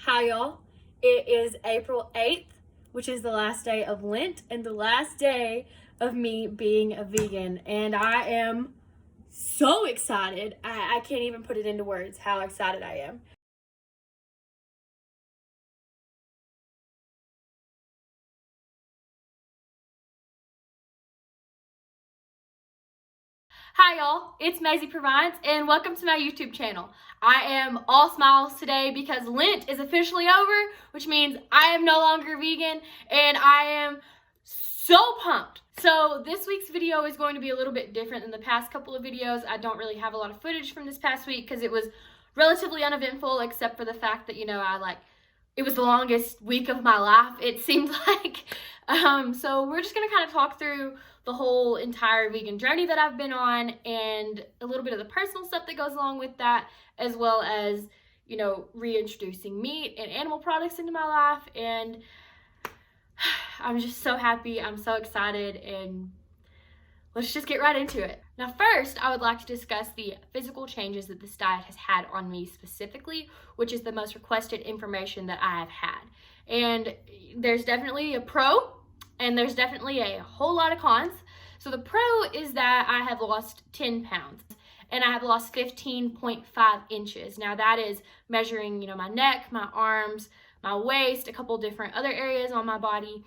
Hi y'all, it is April 8th, which is the last day of Lent and the last day of me being a vegan, and I am so excited. I can't even put it into words how excited I am. Hi y'all, it's Mayzie Purviance and welcome to my YouTube channel. I am all smiles today because Lent is officially over, which means I am no longer vegan and I am so pumped. So this week's video is going to be a little bit different than the past couple of videos. I don't really have a lot of footage from this past week because it was relatively uneventful, except for the fact that, it was the longest week of my life, it seemed like. So we're just gonna kind of talk through the whole entire vegan journey that I've been on and a little bit of the personal stuff that goes along with that, as well as, reintroducing meat and animal products into my life. And I'm just so happy, I'm so excited, and let's just get right into it. Now first, I would like to discuss the physical changes that this diet has had on me specifically, which is the most requested information that I have had. And there's definitely a pro and there's definitely a whole lot of cons. So the pro is that I have lost 10 pounds and I have lost 15.5 inches. Now that is measuring, my neck, my arms, my waist, a couple different other areas on my body.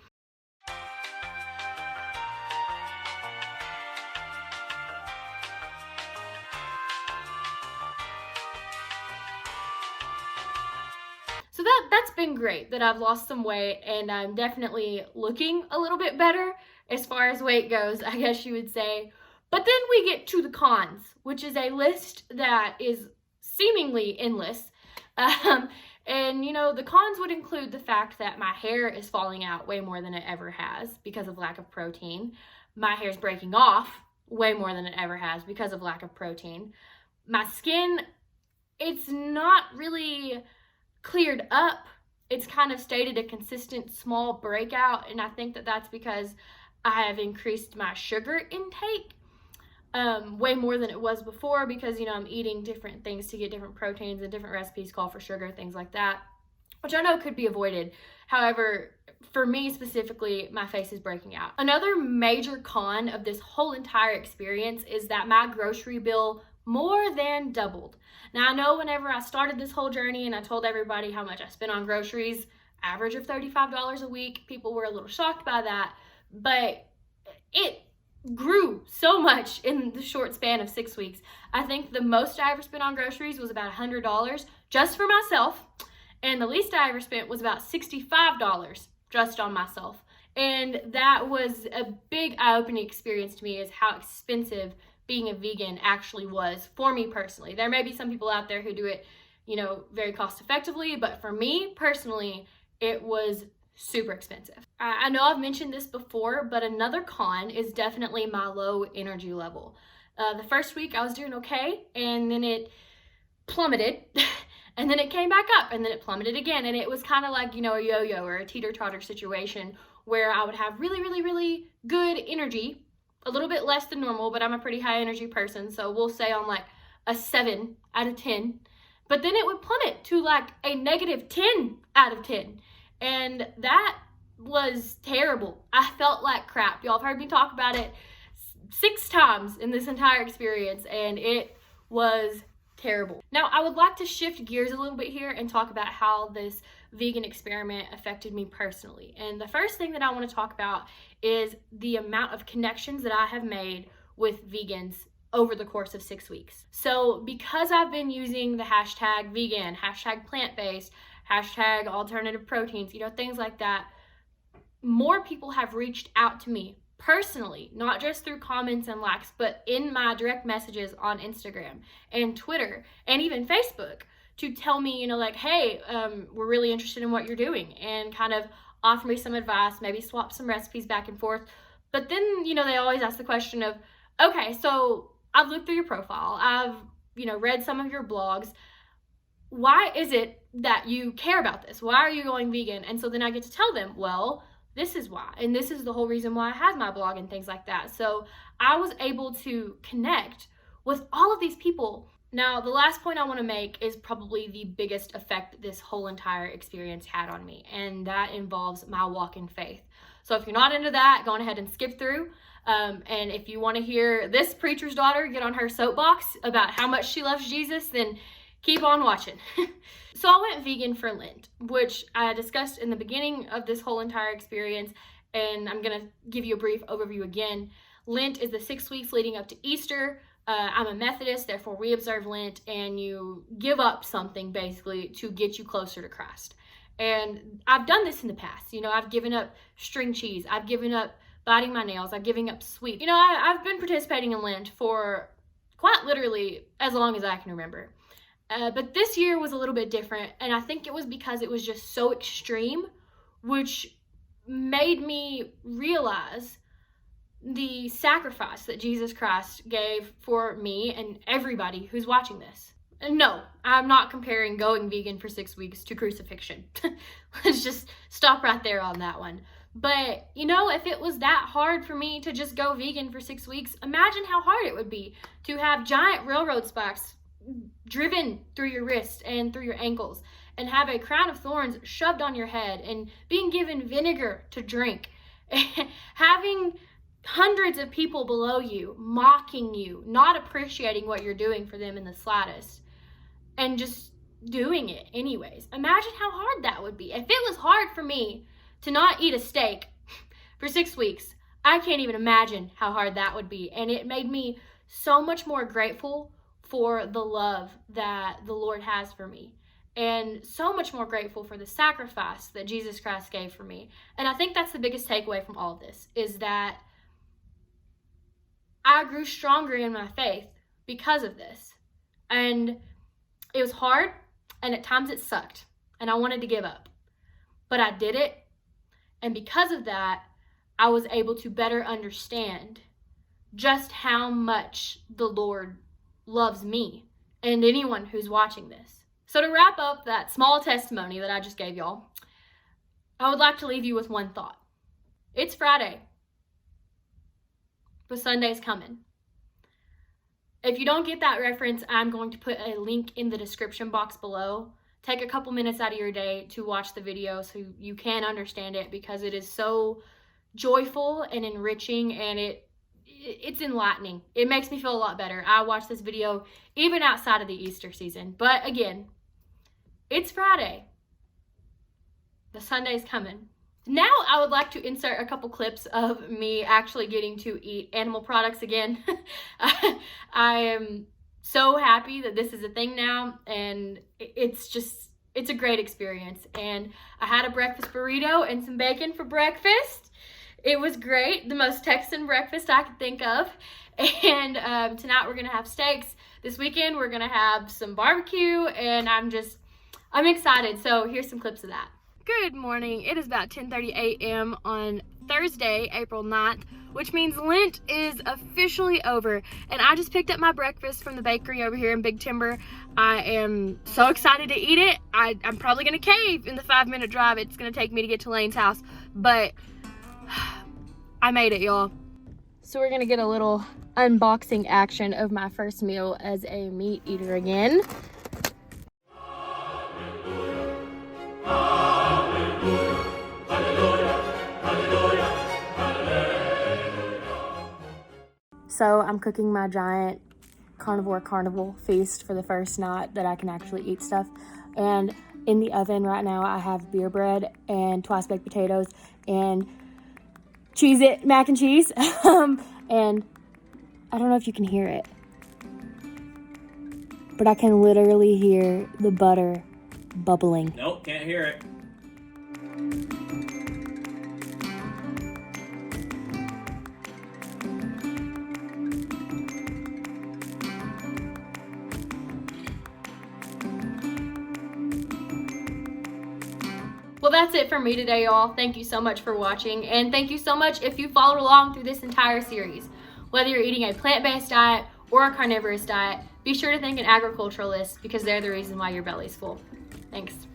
So that's been great that I've lost some weight and I'm definitely looking a little bit better as far as weight goes, I guess you would say. But then we get to the cons, which is a list that is seemingly endless. And the cons would include the fact that my hair is falling out way more than it ever has because of lack of protein. My hair is breaking off way more than it ever has because of lack of protein. My skin, it's not really cleared up. It's kind of stayed at a consistent small breakout, and I think that that's because I have increased my sugar intake way more than it was before because, I'm eating different things to get different proteins, and different recipes call for sugar, things like that, which I know could be avoided. However, for me specifically, my face is breaking out. Another major con of this whole entire experience is that my grocery bill more than doubled. Now, I know whenever I started this whole journey and I told everybody how much I spent on groceries, average of $35 a week, people were a little shocked by that, but it grew so much in the short span of 6 weeks. I think the most I ever spent on groceries was about $100 just for myself, and the least I ever spent was about $65 just on myself. And that was a big eye-opening experience to me, is how expensive being a vegan actually was for me personally. There may be some people out there who do it, very cost effectively, but for me personally, it was super expensive. I know I've mentioned this before, but another con is definitely my low energy level. The first week I was doing okay, and then it plummeted, and then it came back up, and then it plummeted again, and it was kind of like, a yo-yo or a teeter-totter situation where I would have really, really, really good energy, a little bit less than normal, but I'm a pretty high energy person, so we'll say on like a 7 out of 10, but then it would plummet to like a negative 10 out of 10, and that was terrible. I felt like crap. Y'all have heard me talk about it 6 times in this entire experience, and it was terrible. Now, I would like to shift gears a little bit here and talk about how this vegan experiment affected me personally. And the first thing that I want to talk about is the amount of connections that I have made with vegans over the course of 6 weeks. So because I've been using the hashtag vegan, hashtag plant-based, hashtag alternative proteins, things like that, more people have reached out to me personally, not just through comments and likes, but in my direct messages on Instagram and Twitter and even Facebook, to tell me, hey, we're really interested in what you're doing, and kind of offer me some advice, maybe swap some recipes back and forth. But then, they always ask the question of, okay, so I've looked through your profile, I've, read some of your blogs. Why is it that you care about this? Why are you going vegan? And so then I get to tell them, well, this is why, and this is the whole reason why I have my blog and things like that. So I was able to connect with all of these people Now, the last point I want to make is probably the biggest effect this whole entire experience had on me, and that involves my walk in faith. So if you're not into that, go on ahead and skip through. And if you want to hear this preacher's daughter get on her soapbox about how much she loves Jesus, then keep on watching. So I went vegan for Lent, which I discussed in the beginning of this whole entire experience, and I'm going to give you a brief overview again. Lent is the 6 weeks leading up to Easter. I'm a Methodist, therefore we observe Lent, and you give up something basically to get you closer to Christ. And I've done this in the past. You know, I've given up string cheese. I've given up biting my nails. I've given up sweets. You know, I've been participating in Lent for quite literally as long as I can remember. But this year was a little bit different, and I think it was because it was just so extreme, which made me realize the sacrifice that Jesus Christ gave for me and everybody who's watching this. And no, I'm not comparing going vegan for 6 weeks to crucifixion. Let's just stop right there on that one. But, you know, if it was that hard for me to just go vegan for 6 weeks, imagine how hard it would be to have giant railroad spikes driven through your wrists and through your ankles, and have a crown of thorns shoved on your head, and being given vinegar to drink, having hundreds of people below you mocking you, not appreciating what you're doing for them in the slightest, and just doing it anyways. Imagine how hard that would be. If it was hard for me to not eat a steak for 6 weeks, I can't even imagine how hard that would be. And it made me so much more grateful for the love that the Lord has for me, and so much more grateful for the sacrifice that Jesus Christ gave for me. And I think that's the biggest takeaway from all of this, is that I grew stronger in my faith because of this. And it was hard, and at times it sucked, and I wanted to give up. But I did it, and because of that, I was able to better understand just how much the Lord loves me and anyone who's watching this. So to wrap up that small testimony that I just gave y'all, I would like to leave you with one thought. It's Friday, but Sunday's coming. If you don't get that reference, I'm going to put a link in the description box below. Take a couple minutes out of your day to watch the video so you can understand it, because it is so joyful and enriching, and it's enlightening. It makes me feel a lot better. I watch this video even outside of the Easter season. But again, it's Friday. The Sunday's coming. Now I would like to insert a couple clips of me actually getting to eat animal products again. I am so happy that this is a thing now, and it's a great experience. And I had a breakfast burrito and some bacon for breakfast. It was great, the most Texan breakfast I could think of. And tonight we're gonna have steaks. This weekend we're gonna have some barbecue, and I'm excited. So here's some clips of that. Good morning. It is about 10:30 a.m. on Thursday, April 9th, which means Lent is officially over. And I just picked up my breakfast from the bakery over here in Big Timber. I am so excited to eat it. I'm probably gonna cave in the 5-minute drive it's gonna take me to get to Lane's house, but I made it, y'all. So we're gonna get a little unboxing action of my first meal as a meat eater again. So I'm cooking my giant carnival feast for the first night that I can actually eat stuff. And in the oven right now I have beer bread and twice baked potatoes and Cheez-It mac and cheese. And I don't know if you can hear it, but I can literally hear the butter bubbling. Nope, can't hear it. Well, that's it for me today, y'all. Thank you so much for watching, and thank you so much if you followed along through this entire series. Whether you're eating a plant-based diet or a carnivorous diet, be sure to thank an agriculturalist, because they're the reason why your belly's full. Thanks.